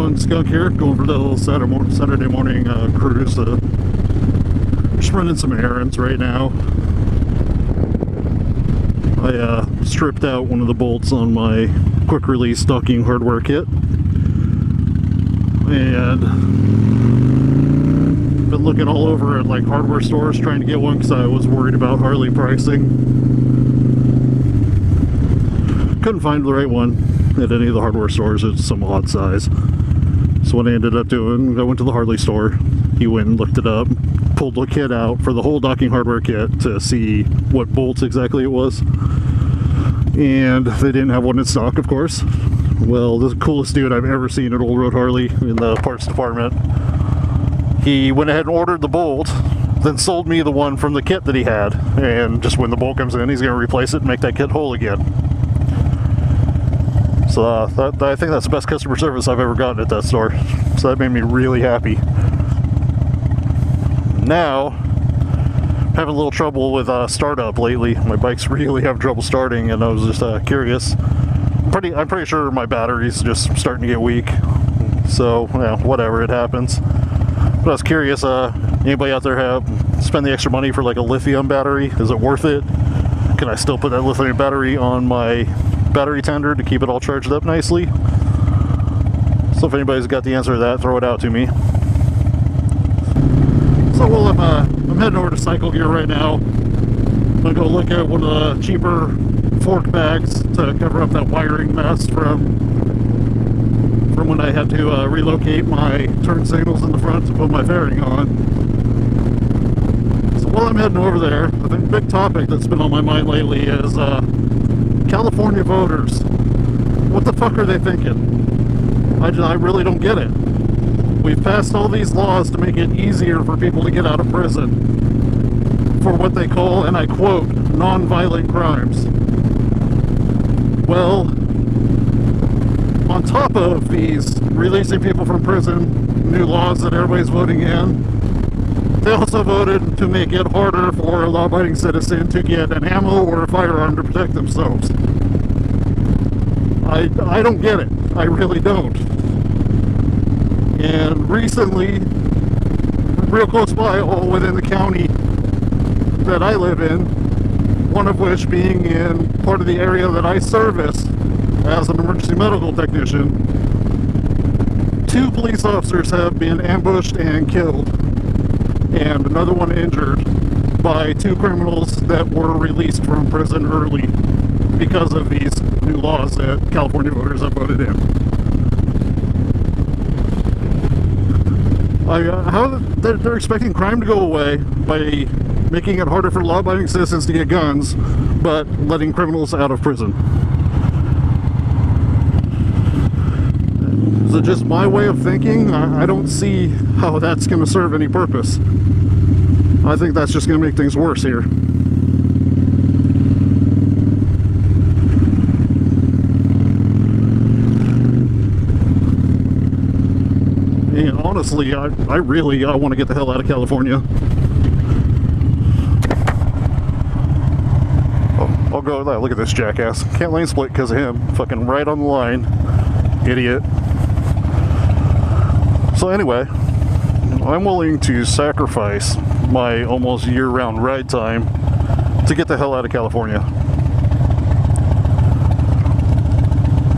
everyone, Skunk here, going for the little Saturday morning cruise. Just running some errands right now. I stripped out one of the bolts on my quick release stocking hardware kit, and been looking all over at like hardware stores trying to get one because I was worried about Harley pricing. Couldn't find the right one at any of the hardware stores. It's some odd size. So what I ended up doing, I went to the Harley store. He went and looked it up, pulled the kit out for the whole docking hardware kit to see what bolts exactly it was. And they didn't have one in stock, of course. Well, the coolest dude I've ever seen at Old Road Harley in the parts department. He went ahead and ordered the bolt, then sold me the one from the kit that he had. And just when the bolt comes in, he's going to replace it and make that kit whole again. So I think that's the best customer service I've ever gotten at that store. So that made me really happy. Now, I'm having a little trouble with startup lately. My bikes really have trouble starting, and I was just curious. I'm pretty sure my battery's just starting to get weak. So, yeah, whatever, it happens. But I was curious, anybody out there spend the extra money for like a lithium battery? Is it worth it? Can I still put that lithium battery on my battery tender to keep it all charged up nicely? So if anybody's got the answer to that, throw it out to me. So while I'm heading over to Cycle Gear right now, I'm gonna go look at one of the cheaper fork bags to cover up that wiring mess from when I had to relocate my turn signals in the front to put my fairing on. So while I'm heading over there, I think the big topic that's been on my mind lately is California voters. What the fuck are they thinking? I really don't get it. We've passed all these laws to make it easier for people to get out of prison for what they call, and I quote, non-violent crimes. Well, on top of these releasing people from prison, new laws that everybody's voting in, they also voted to make it harder for a law-abiding citizen to get an ammo or a firearm to protect themselves. I don't get it. I really don't. And recently, real close by, all within the county that I live in, one of which being in part of the area that I service as an emergency medical technician, 2 police officers have been ambushed and killed, and another one injured by 2 criminals that were released from prison early because of these new laws that California voters have voted in. How they're expecting crime to go away by making it harder for law-abiding citizens to get guns, but letting criminals out of prison. Is it just my way of thinking? I don't see how that's going to serve any purpose. I think that's just going to make things worse here. And honestly, I really want to get the hell out of California. Oh, I'll go with that. Look at this jackass. Can't lane split because of him. Fucking right on the line. Idiot. So anyway, I'm willing to sacrifice my almost year-round ride time to get the hell out of California.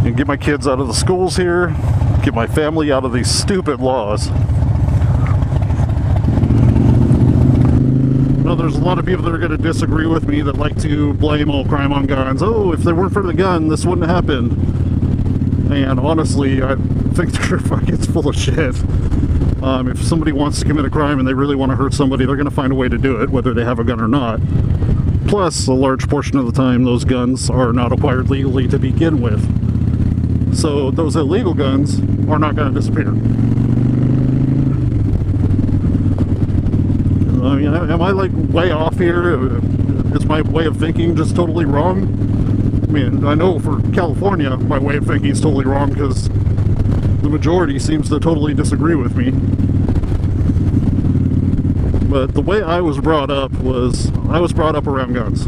And get my kids out of the schools here. Get my family out of these stupid laws. Now, there's a lot of people that are going to disagree with me that like to blame all crime on guns. Oh, if they weren't for the gun, this wouldn't have happened. And honestly, I think they're fucking full of shit. If somebody wants to commit a crime and they really want to hurt somebody, they're going to find a way to do it, whether they have a gun or not. Plus, a large portion of the time, those guns are not acquired legally to begin with. So those illegal guns are not going to disappear. I mean, am I like way off here? Is my way of thinking just totally wrong? I mean, I know for California, my way of thinking is totally wrong because the majority seems to totally disagree with me. But the way I was brought up was, I was brought up around guns.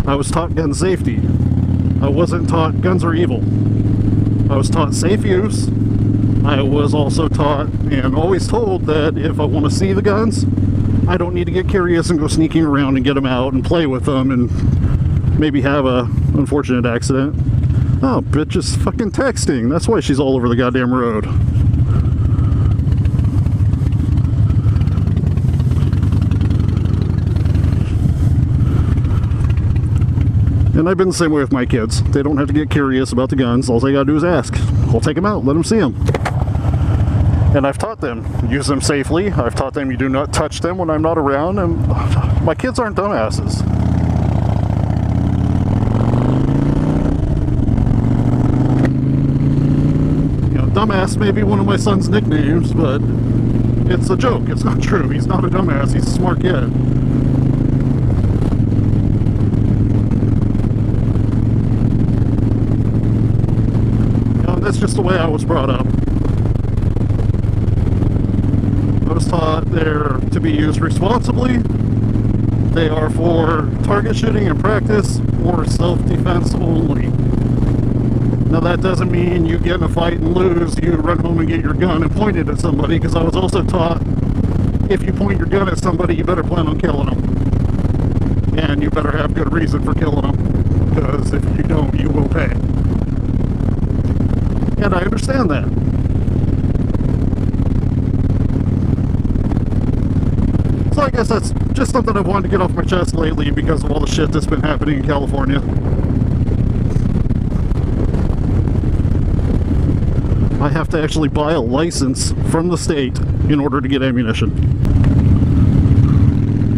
I was taught gun safety. I wasn't taught guns are evil. I was taught safe use, I was also taught and always told that if I want to see the guns, I don't need to get curious and go sneaking around and get them out and play with them and maybe have a unfortunate accident. Oh, bitch is fucking texting. That's why she's all over the goddamn road. And I've been the same way with my kids. They don't have to get curious about the guns. All they gotta do is ask. I'll take them out, let them see them. And I've taught them, use them safely. I've taught them you do not touch them when I'm not around, and my kids aren't dumbasses. You know, dumbass may be one of my son's nicknames, but it's a joke. It's not true. He's not a dumbass. He's a smart kid. That's just the way I was brought up. I was taught they're to be used responsibly. They are for target shooting and practice or self-defense only. Now that doesn't mean you get in a fight and lose, you run home and get your gun and point it at somebody, because I was also taught if you point your gun at somebody, you better plan on killing them. And you better have good reason for killing them, because if you don't, you will pay. And I understand that. So I guess that's just something I've wanted to get off my chest lately because of all the shit that's been happening in California. I have to actually buy a license from the state in order to get ammunition.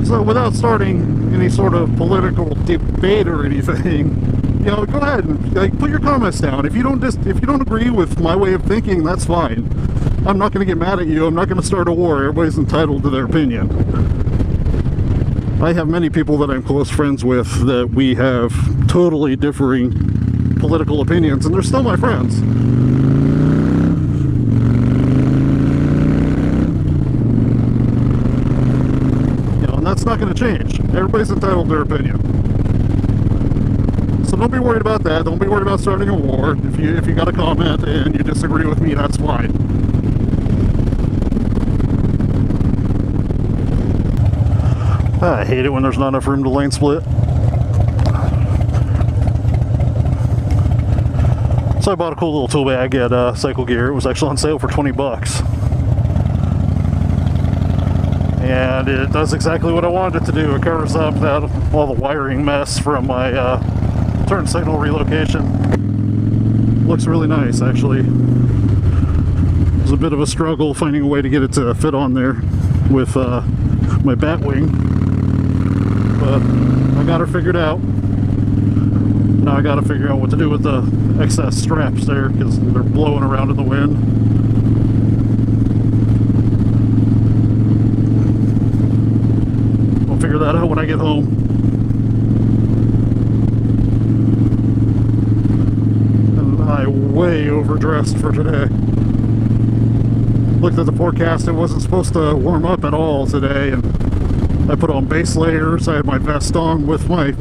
So without starting any sort of political debate or anything, you know, go ahead and like put your comments down. If you don't agree with my way of thinking, that's fine. I'm not going to get mad at you. I'm not going to start a war. Everybody's entitled to their opinion. I have many people that I'm close friends with that we have totally differing political opinions, and they're still my friends. You know, and that's not going to change. Everybody's entitled to their opinion. So don't be worried about that. Don't be worried about starting a war. If you got a comment and you disagree with me, that's fine. I hate it when there's not enough room to lane split. So I bought a cool little tool bag at Cycle Gear. It was actually on sale for 20 bucks. And it does exactly what I wanted it to do. It covers up all the wiring mess from my turn signal relocation. Looks really nice, actually. It was a bit of a struggle finding a way to get it to fit on there with my bat wing, but I got her figured out. Now I got to figure out what to do with the excess straps there because they're blowing around in the wind. I'll figure that out when I get home. I way overdressed for today. Looked at the forecast, it wasn't supposed to warm up at all today, and I put on base layers. I had my vest on with my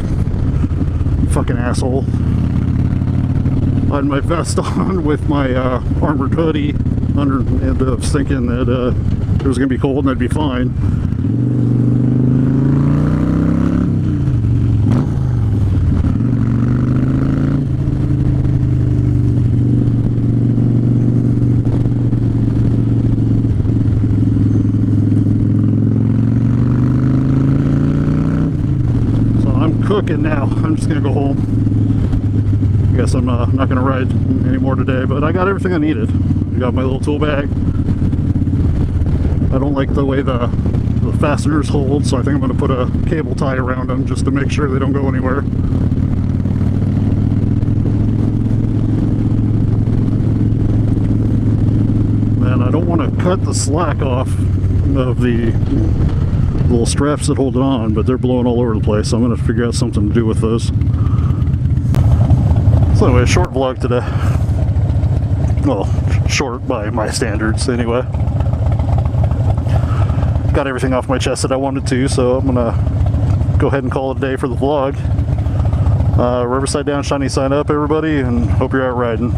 fucking asshole. I had my vest on with my armored hoodie under, and I was thinking that it was gonna be cold and I'd be fine. Cooking now. I'm just gonna go home. I guess I'm not gonna ride anymore today, but I got everything I needed. I got my little tool bag. I don't like the way the fasteners hold, so I think I'm gonna put a cable tie around them just to make sure they don't go anywhere. And I don't want to cut the slack off of the little straps that hold it on, but they're blowing all over the place, so I'm going to figure out something to do with those. So anyway, short vlog today. Well, short by my standards anyway. Got everything off my chest that I wanted to, so I'm going to go ahead and call it a day for the vlog. Riverside down, shiny sign up, everybody, and hope you're out riding.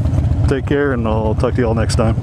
Take care, and I'll talk to you all next time.